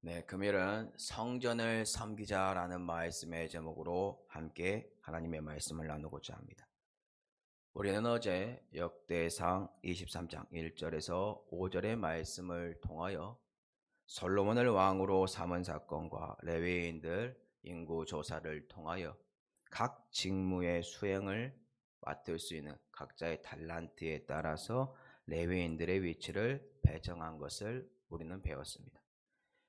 네, 금요일은 성전을 섬기자라는 말씀의 제목으로 함께 하나님의 말씀을 나누고자 합니다. 우리는 어제 역대상 23장 1절에서 5절의 말씀을 통하여 솔로몬을 왕으로 삼은 사건과 레위인들 인구 조사를 통하여 각 직무의 수행을 맡을 수 있는 각자의 달란트에 따라서 레위인들의 위치를 배정한 것을 우리는 배웠습니다.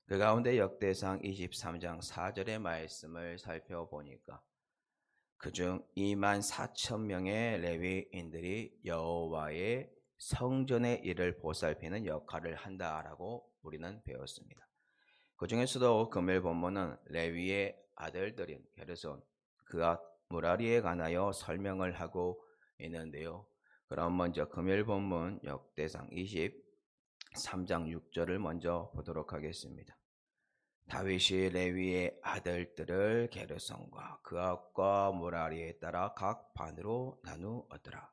그 가운데 역대상 23장 4절의 말씀을 살펴보니까 그중 2만 4천 명의 레위인들이 여호와의 성전의 일을 보살피는 역할을 한다라고 우리는 배웠습니다. 그 중에서도 금요일 본문은 레위의 아들들인 게르손, 그앗, 무라리에 관하여 설명을 하고 있는데요. 그럼 먼저 금요일 본문 역대상 23장 6절을 먼저 보도록 하겠습니다. 다윗이 레위의 아들들을 게르손과 그앗과 무라리에 따라 각 반으로 나누었더라.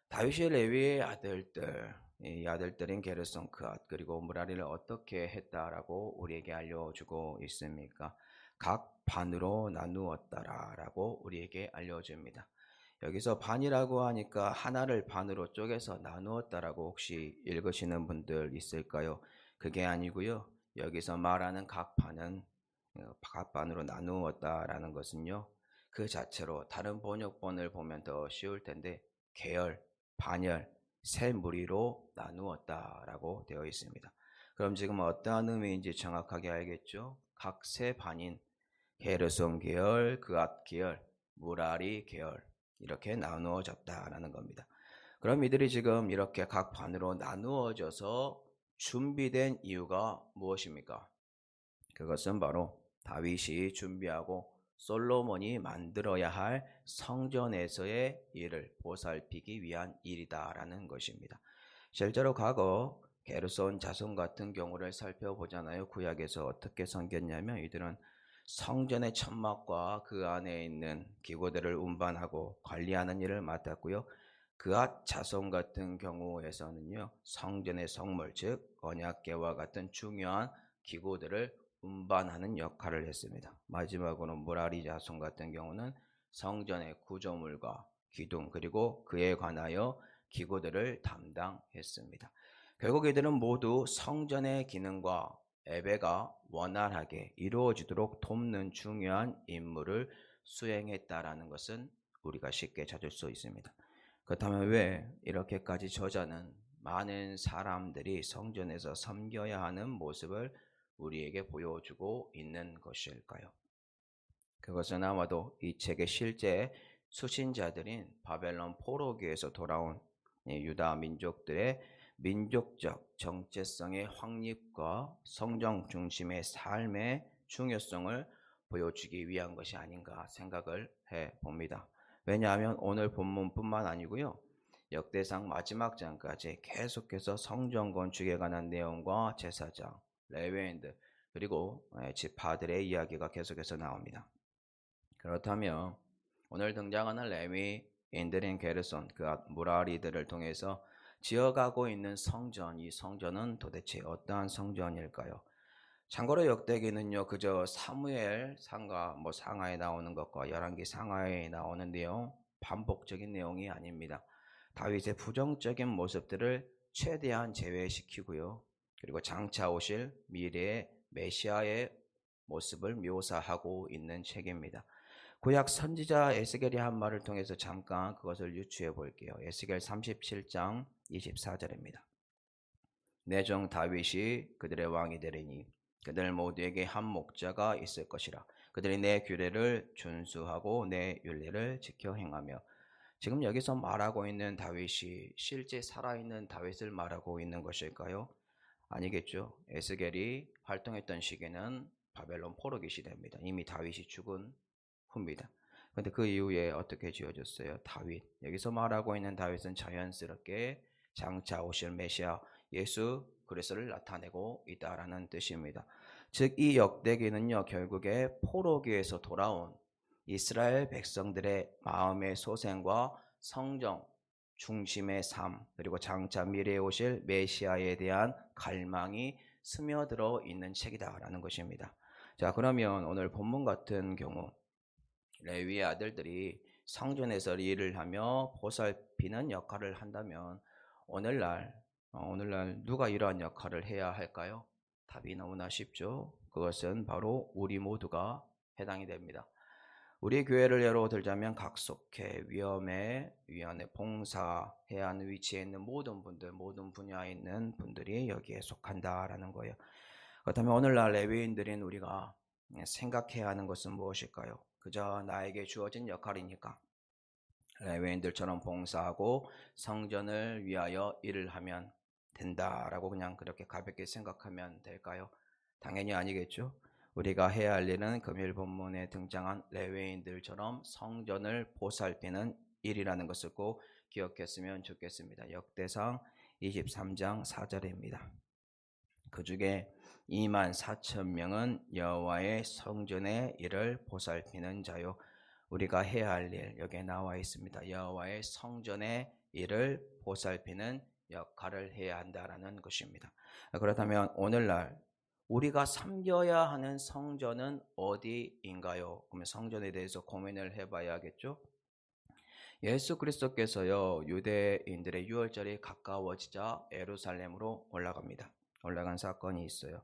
다윗이 레위의 아들들, 이 아들들인 게르손, 그앗 그리고 무라리를 어떻게 했다라고 우리에게 알려주고 있습니까? 각 반으로 나누었다라고 우리에게 알려줍니다. 여기서 반이라고 하니까 하나를 반으로 쪼개서 나누었다라고 혹시 읽으시는 분들 있을까요? 그게 아니고요. 여기서 말하는 각 반은 각 반으로 나누었다라는 것은요. 그 자체로 다른 번역본을 보면 더 쉬울 텐데 계열, 반열, 세 무리로 나누었다라고 되어 있습니다. 그럼 지금 어떠한 의미인지 정확하게 알겠죠? 각 세 반인 게르손 계열, 그앗 계열, 무라리 계열 이렇게 나누어졌다라는 겁니다. 그럼 이들이 지금 이렇게 각 반으로 나누어져서 준비된 이유가 무엇입니까? 그것은 바로 다윗이 준비하고 솔로몬이 만들어야 할 성전에서의 일을 보살피기 위한 일이다라는 것입니다. 실제로 과거 게르손 자손 같은 경우를 살펴보잖아요. 구약에서 어떻게 섬겼냐면 이들은 성전의 천막과 그 안에 있는 기구들을 운반하고 관리하는 일을 맡았고요. 그앗 자손 같은 경우에서는요. 성전의 성물 즉 언약궤와 같은 중요한 기구들을 운반하는 역할을 했습니다. 마지막으로 무라리 자손 같은 경우는 성전의 구조물과 기둥 그리고 그에 관하여 기구들을 담당했습니다. 결국 이들은 모두 성전의 기능과 예배가 원활하게 이루어지도록 돕는 중요한 임무를 수행했다라는 것은 우리가 쉽게 찾을 수 있습니다. 그렇다면 왜 이렇게까지 저자는 많은 사람들이 성전에서 섬겨야 하는 모습을 우리에게 보여주고 있는 것일까요? 그것은 아마도 이 책의 실제 수신자들인 바벨론 포로기에서 돌아온 유다 민족들의 민족적 정체성의 확립과 성정 중심의 삶의 중요성을 보여주기 위한 것이 아닌가 생각을 해 봅니다. 왜냐하면 오늘 본문뿐만 아니고요. 역대상 마지막 장까지 계속해서 성전 건축에 관한 내용과 제사장, 레위인들 그리고 지파들의 이야기가 계속해서 나옵니다. 그렇다면 오늘 등장하는 레위인들인 게르손, 그 무라리들을 통해서 지어가고 있는 성전, 이 성전은 도대체 어떠한 성전일까요? 참고로 역대기는요, 그저 사무엘 상가, 상하에 나오는 것과 열왕기 상하에 나오는 내용, 반복적인 내용이 아닙니다. 다윗의 부정적인 모습들을 최대한 제외시키고요. 그리고 장차 오실 미래의 메시아의 모습을 묘사하고 있는 책입니다. 구약 선지자 에스겔이 한 말을 통해서 잠깐 그것을 유추해 볼게요. 에스겔 37장 24절입니다. 내 종 다윗이 그들의 왕이 되리니 그들 모두에게 한 목자가 있을 것이라. 그들이 내 규례를 준수하고 내 율례를 지켜 행하며. 지금 여기서 말하고 있는 다윗이 실제 살아있는 다윗을 말하고 있는 것일까요? 아니겠죠. 에스겔이 활동했던 시기는 바벨론 포로기 시대입니다. 이미 다윗이 죽은 후입니다. 그런데 그 이후에 어떻게 지어졌어요? 다윗. 여기서 말하고 있는 다윗은 자연스럽게 장차 오실 메시아 예수 그리스도를 나타내고 있다라는 뜻입니다. 즉 이 역대기는요 결국에 포로기에서 돌아온 이스라엘 백성들의 마음의 소생과 성정 중심의 삶 그리고 장차 미래에 오실 메시아에 대한 갈망이 스며들어 있는 책이다라는 것입니다. 자, 그러면 오늘 본문 같은 경우 레위의 아들들이 성전에서 일을 하며 보살피는 역할을 한다면 오늘날 누가 이러한 역할을 해야 할까요? 답이 너무나 쉽죠. 그것은 바로 우리 모두가 해당이 됩니다. 우리 교회를 예로 들자면 각 속해, 위원회, 봉사해야 하는 위치에 있는 모든 분들, 모든 분야에 있는 분들이 여기에 속한다라는 거예요. 그렇다면 오늘날 레위인들인 우리가 생각해야 하는 것은 무엇일까요? 그저 나에게 주어진 역할이니까 레위인들처럼 봉사하고 성전을 위하여 일을 하면 된다라고 그냥 그렇게 가볍게 생각하면 될까요? 당연히 아니겠죠. 우리가 해야 할 일은 금요일 본문에 등장한 레위인들처럼 성전을 보살피는 일이라는 것을 꼭 기억했으면 좋겠습니다. 역대상 23장 4절입니다. 그 중에 24,000명은 여호와의 성전의 일을 보살피는 자요. 우리가 해야 할 일 여기에 나와 있습니다. 여호와의 성전의 일을 보살피는 역할을 해야 한다라는 것입니다. 그렇다면 오늘날 우리가 섬겨야 하는 성전은 어디인가요? 그러면 성전에 대해서 고민을 해봐야겠죠. 예수 그리스도께서요 유대인들의 유월절이 가까워지자 예루살렘으로 올라간 사건이 있어요.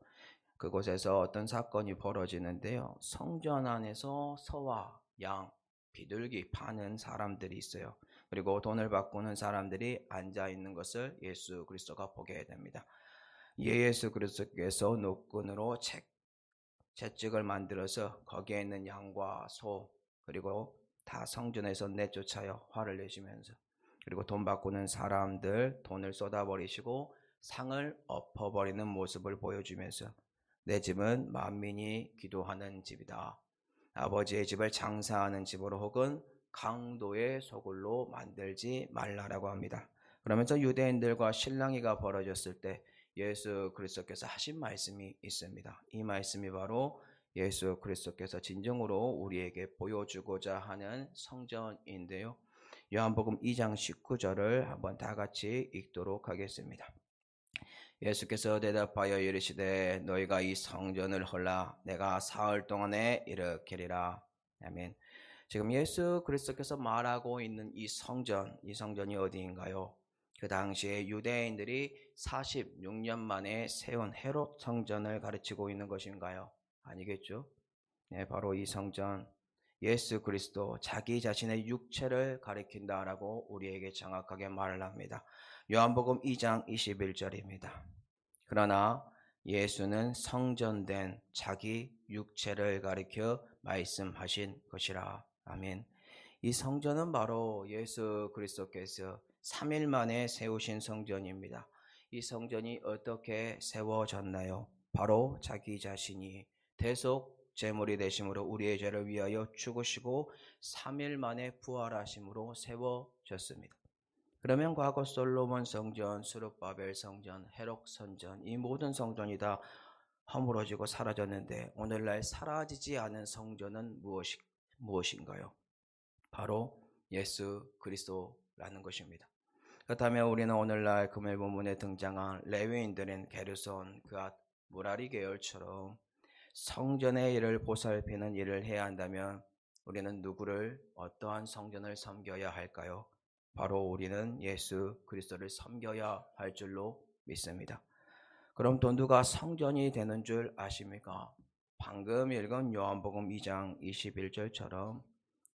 그곳에서 어떤 사건이 벌어지는데요. 성전 안에서 소와 양, 비둘기 파는 사람들이 있어요. 그리고 돈을 바꾸는 사람들이 앉아 있는 것을 예수 그리스도가 보게 됩니다. 예수 그리스도께서 노끈으로 채찍을 만들어서 거기에 있는 양과 소 그리고 다 성전에서 내쫓아요. 화를 내시면서. 그리고 돈 바꾸는 사람들 돈을 쏟아버리시고 상을 엎어버리는 모습을 보여주면서 내 집은 만민이 기도하는 집이다. 아버지의 집을 장사하는 집으로 혹은 강도의 소굴로 만들지 말라라고 합니다. 그러면서 유대인들과 실랑이가 벌어졌을 때 예수 그리스도께서 하신 말씀이 있습니다. 이 말씀이 바로 예수 그리스도께서 진정으로 우리에게 보여주고자 하는 성전인데요. 요한복음 2장 19절을 한번 다 같이 읽도록 하겠습니다. 예수께서 대답하여 이르시되 너희가 이 성전을 헐라 내가 사흘 동안에 일으키리라. 아멘. 지금 예수 그리스도께서 말하고 있는 이 성전이 어디인가요? 그 당시에 유대인들이 46년 만에 세운 헤롯 성전을 가르치고 있는 것인가요? 아니겠죠? 네, 바로 이 성전 예수 그리스도 자기 자신의 육체를 가리킨다라고 우리에게 정확하게 말을 합니다. 요한복음 2장 21절입니다. 그러나 예수는 성전된 자기 육체를 가리켜 말씀하신 것이라. 아멘. 이 성전은 바로 예수 그리스도께서 3일 만에 세우신 성전입니다. 이 성전이 어떻게 세워졌나요? 바로 자기 자신이 대속 제물이 되심으로 우리의 죄를 위하여 죽으시고 3일 만에 부활하심으로 세워졌습니다. 그러면 과거 솔로몬 성전, 스룹바벨 성전, 헤롯 성전 이 모든 성전이 다 허물어지고 사라졌는데 오늘날 사라지지 않은 성전은 무엇인가요? 바로 예수 그리스도라는 것입니다. 그렇다면 우리는 오늘날 금요일 본문에 등장한 레위인들인 게르손, 그앗, 무라리 계열처럼 성전의 일을 보살피는 일을 해야 한다면 우리는 누구를 어떠한 성전을 섬겨야 할까요? 바로 우리는 예수 그리스도를 섬겨야 할 줄로 믿습니다. 그럼 또 누가 성전이 되는 줄 아십니까? 방금 읽은 요한복음 2장 21절처럼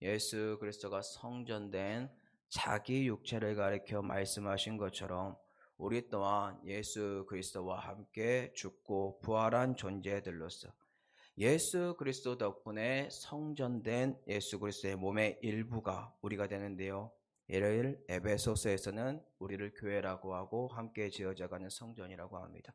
예수 그리스도가 성전된 자기 육체를 가리켜 말씀하신 것처럼 우리 또한 예수 그리스도와 함께 죽고 부활한 존재들로서 예수 그리스도 덕분에 성전된 예수 그리스도의 몸의 일부가 우리가 되는데요. 이를 에베소서에서는 우리를 교회라고 하고 함께 지어져가는 성전이라고 합니다.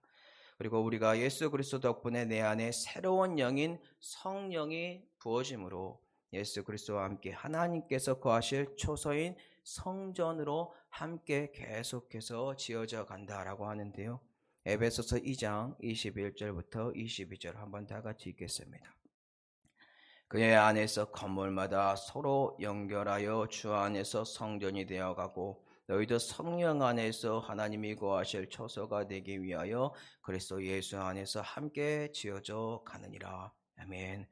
그리고 우리가 예수 그리스도 덕분에 내 안에 새로운 영인 성령이 부어짐으로 예수 그리스도와 함께 하나님께서 거하실 초소인 성전으로 함께 계속해서 지어져 간다라고 하는데요. 에베소서 2장 21절부터 22절 한번 다 같이 읽겠습니다. 그의 안에서 건물마다 서로 연결하여 주 안에서 성전이 되어가고 너희도 성령 안에서 하나님이 거하실 처소가 되기 위하여 그리스도 예수 안에서 함께 지어져 가느니라. 아멘.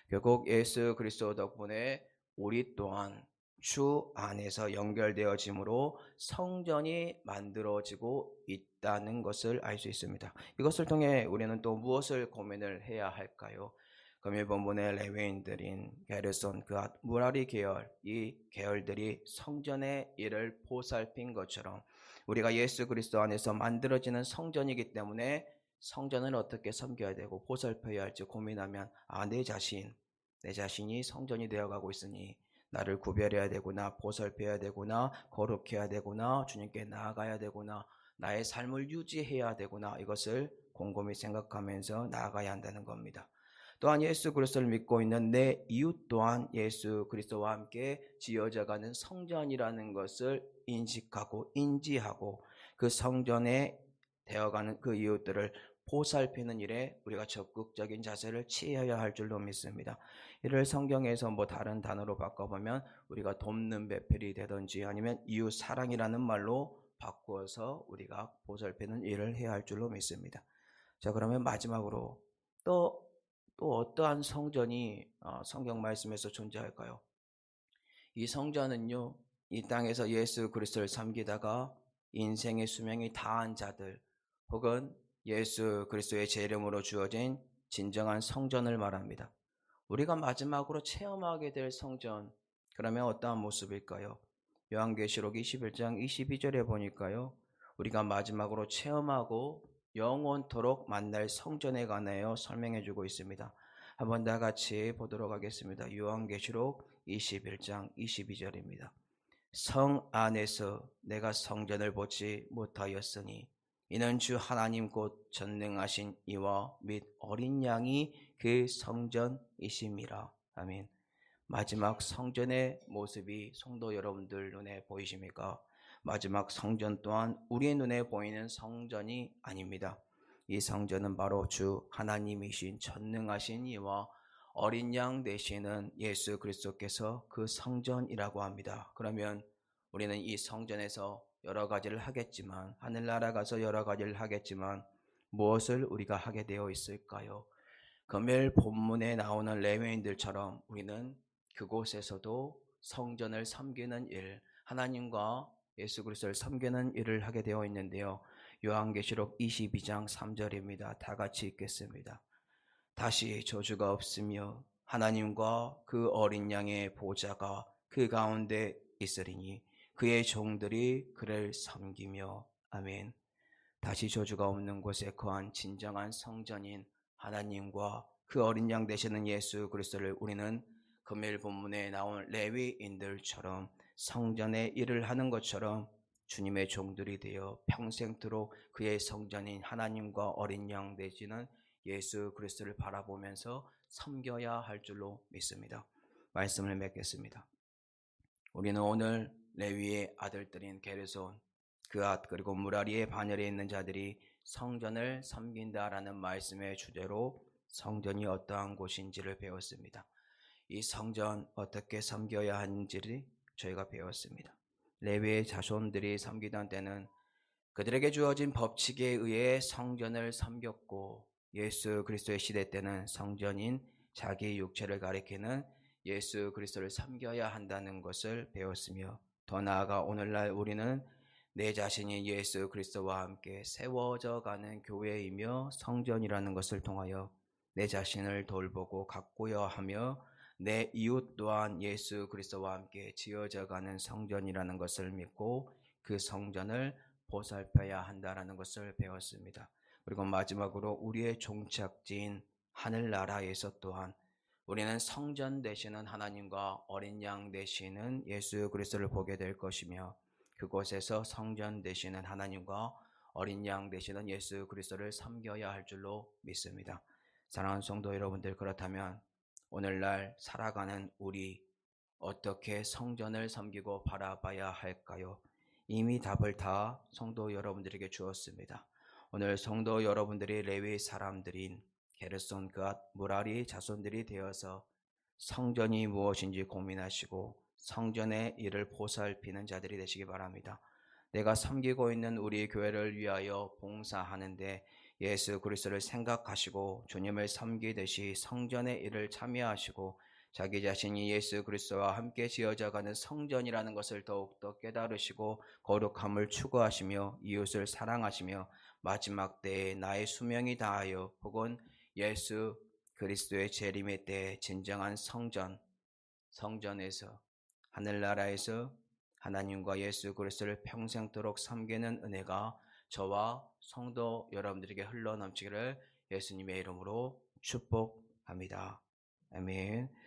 결국 예수 그리스도 덕분에 우리 또한 주 안에서 연결되어짐으로 성전이 만들어지고 있다는 것을 알 수 있습니다. 이것을 통해 우리는 또 무엇을 고민을 해야 할까요? 금일 본문의 레위인들인 게르손, 그앗, 무라리 계열, 이 계열들이 성전의 일을 보살핀 것처럼 우리가 예수 그리스도 안에서 만들어지는 성전이기 때문에 성전을 어떻게 섬겨야 되고 보살펴야 할지 고민하면 내 자신이 성전이 되어가고 있으니 나를 구별해야 되구나, 보살펴야 되구나, 거룩해야 되구나, 주님께 나아가야 되구나, 나의 삶을 유지해야 되구나, 이것을 곰곰이 생각하면서 나아가야 한다는 겁니다. 또한 예수 그리스도를 믿고 있는 내 이웃 또한 예수 그리스도와 함께 지어져가는 성전이라는 것을 인식하고 인지하고 그 성전에 되어가는 그 이웃들을 보살피는 일에 우리가 적극적인 자세를 취해야 할 줄로 믿습니다. 이를 성경에서 다른 단어로 바꿔보면 우리가 돕는 배필이 되든지 아니면 이웃 사랑이라는 말로 바꾸어서 우리가 보살피는 일을 해야 할 줄로 믿습니다. 자, 그러면 마지막으로 또 어떠한 성전이 성경 말씀에서 존재할까요? 이 성전은요, 이 땅에서 예수 그리스도를 섬기다가 인생의 수명이 다한 자들 혹은 예수 그리스도의 제 이름으로 주어진 진정한 성전을 말합니다. 우리가 마지막으로 체험하게 될 성전, 그러면 어떠한 모습일까요? 요한계시록 21장 22절에 보니까요, 우리가 마지막으로 체험하고 영원토록 만날 성전에 관하여 설명해 주고 있습니다. 한번 다 같이 보도록 하겠습니다. 요한계시록 21장 22절입니다. 성 안에서 내가 성전을 보지 못하였으니 이는 주 하나님 곧 전능하신 이와 및 어린 양이 그 성전이심이라. 아멘. 마지막 성전의 모습이 성도 여러분들 눈에 보이십니까? 마지막 성전 또한 우리의 눈에 보이는 성전이 아닙니다. 이 성전은 바로 주 하나님이신 전능하신 이와 어린 양 되시는 예수 그리스도께서 그 성전이라고 합니다. 그러면 우리는 이 성전에서 여러 가지를 하겠지만, 하늘나라 가서 여러 가지를 하겠지만 무엇을 우리가 하게 되어 있을까요? 금요일 본문에 나오는 레위인들처럼 우리는 그곳에서도 성전을 섬기는 일, 하나님과 예수 그리스도를 섬기는 일을 하게 되어 있는데요. 요한계시록 22장 3절입니다. 다 같이 읽겠습니다. 다시 저주가 없으며 하나님과 그 어린 양의 보좌가 그 가운데 있으리니 그의 종들이 그를 섬기며. 아멘. 다시 저주가 없는 곳에 거한 진정한 성전인 하나님과 그 어린 양 되시는 예수 그리스도를 우리는 금일 본문에 나온 레위인들처럼 성전의 일을 하는 것처럼 주님의 종들이 되어 평생토록 그의 성전인 하나님과 어린 양 되시는 예수 그리스도를 바라보면서 섬겨야 할 줄로 믿습니다. 말씀을 맺겠습니다. 우리는 오늘 레위의 아들들인 게르손, 그앗 그리고 무라리의 반열에 있는 자들이 성전을 섬긴다라는 말씀의 주제로 성전이 어떠한 곳인지를 배웠습니다. 이 성전 어떻게 섬겨야 하는지를 저희가 배웠습니다. 레위의 자손들이 섬기던 때는 그들에게 주어진 법칙에 의해 성전을 섬겼고, 예수 그리스도의 시대 때는 성전인 자기 육체를 가리키는 예수 그리스도를 섬겨야 한다는 것을 배웠으며, 더 나아가 오늘날 우리는 내 자신이 예수 그리스도와 함께 세워져 가는 교회이며 성전이라는 것을 통하여 내 자신을 돌보고 가꾸려 하며 내 이웃 또한 예수 그리스도와 함께 지어져 가는 성전이라는 것을 믿고 그 성전을 보살펴야 한다는 것을 배웠습니다. 그리고 마지막으로 우리의 종착지인 하늘나라에서 또한 우리는 성전 되시는 하나님과 어린 양 되시는 예수 그리스도를 보게 될 것이며, 그곳에서 성전 되시는 하나님과 어린 양 되시는 예수 그리스도를 섬겨야 할 줄로 믿습니다. 사랑하는 성도 여러분들, 그렇다면 오늘날 살아가는 우리 어떻게 성전을 섬기고 바라봐야 할까요? 이미 답을 다 성도 여러분들에게 주었습니다. 오늘 성도 여러분들이 레위 사람들인 게르손, 그앗, 무라리 자손들이 되어서 성전이 무엇인지 고민하시고 성전의 일을 보살피는 자들이 되시기 바랍니다. 내가 섬기고 있는 우리 교회를 위하여 봉사하는데 예수 그리스도를 생각하시고 주님을 섬기듯이 성전의 일을 참여하시고 자기 자신이 예수 그리스도와 함께 지어져가는 성전이라는 것을 더욱더 깨달으시고 거룩함을 추구하시며 이웃을 사랑하시며 마지막 때에 나의 수명이 다하여 혹은 예수 그리스도의 재림의 때에 진정한 성전에서 하늘나라에서 하나님과 예수 그리스도를 평생도록 섬기는 은혜가 저와 성도 여러분들에게 흘러넘치기를 예수님의 이름으로 축복합니다. 아멘.